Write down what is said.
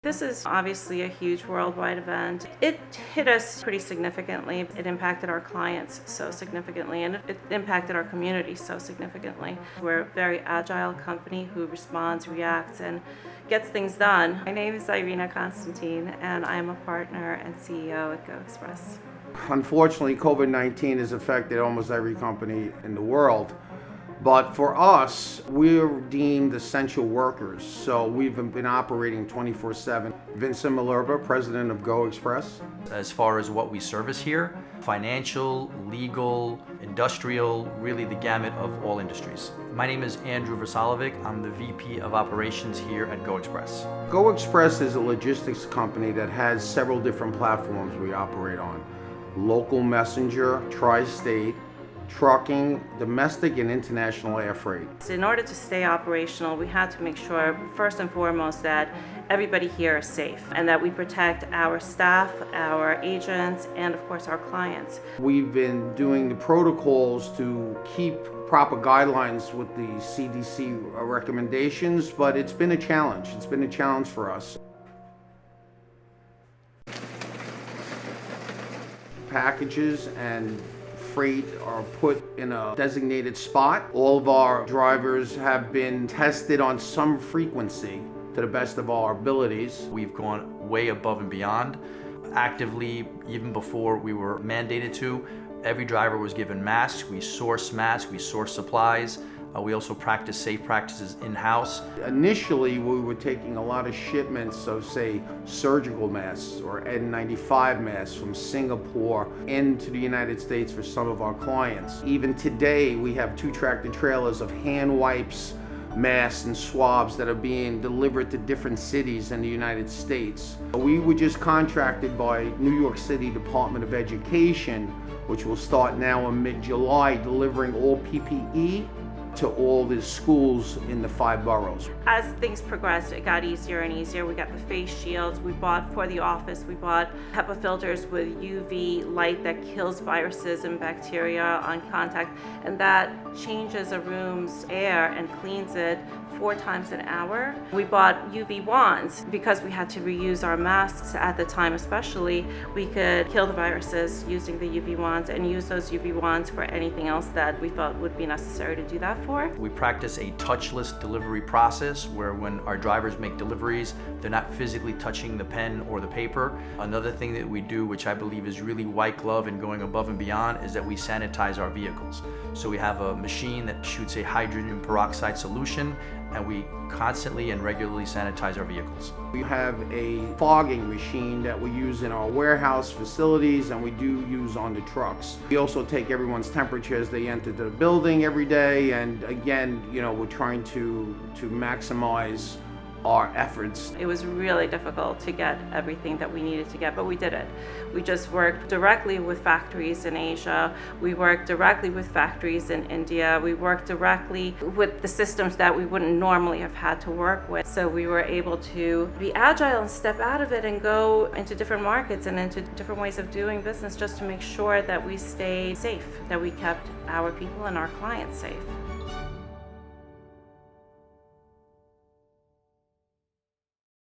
This is obviously a huge worldwide event. It hit us pretty significantly. It impacted our clients so significantly, and it impacted our community so significantly. We're a very agile company who responds, reacts, and gets things done. My name is Irina Constantine, and I'm a partner and CEO at GOexpress. Unfortunately, COVID-19 has affected almost every company in the world. But for us, we're deemed essential workers, so we've been operating 24/7. Vincent Malerba, president of GOexpress. As far as what we service here, financial, legal, industrial, really the gamut of all industries. My name is Andrew Versalovic. I'm the VP of Operations here at GOexpress. GOexpress is a logistics company that has several different platforms we operate on. Local messenger, tri-state, trucking, domestic and international air freight. In order to stay operational, we had to make sure, first and foremost, that everybody here is safe and that we protect our staff, our agents, and of course our clients. We've been doing the protocols to keep proper guidelines with the CDC recommendations, but it's been a challenge. It's been a challenge for us. Packages and freight are put in a designated spot. All of our drivers have been tested on some frequency to the best of our abilities. We've gone way above and beyond. Actively, even before we were mandated to, every driver was given masks. We source supplies. We also practice safe practices in-house. Initially, we were taking a lot of shipments of, say, surgical masks or N95 masks from Singapore into the United States for some of our clients. Even today, we have 2 tractor trailers of hand wipes, masks, and swabs that are being delivered to different cities in the United States. We were just contracted by New York City Department of Education, which will start now in mid-July, delivering all PPE to all the schools in the 5 boroughs. As things progressed, it got easier and easier. We got the face shields. We bought for the office. We bought HEPA filters with UV light that kills viruses and bacteria on contact, and that changes a room's air and cleans it 4 times an hour. We bought UV wands because we had to reuse our masks at the time, especially. We could kill the viruses using the UV wands and use those UV wands for anything else that we felt would be necessary to do that for. We practice a touchless delivery process where when our drivers make deliveries, they're not physically touching the pen or the paper. Another thing that we do, which I believe is really white glove and going above and beyond, is that we sanitize our vehicles. So we have a machine that shoots a hydrogen peroxide solution, and we constantly and regularly sanitize our vehicles. We have a fogging machine that we use in our warehouse facilities, and we do use on the trucks. We also take everyone's temperature as they enter the building every day, and again, we're trying to maximize our efforts. It was really difficult to get everything that we needed to get, but we did it. We just worked directly with factories in Asia. We worked directly with factories in India. We worked directly with the systems that we wouldn't normally have had to work with. So we were able to be agile and step out of it and go into different markets and into different ways of doing business just to make sure that we stayed safe, that we kept our people and our clients safe.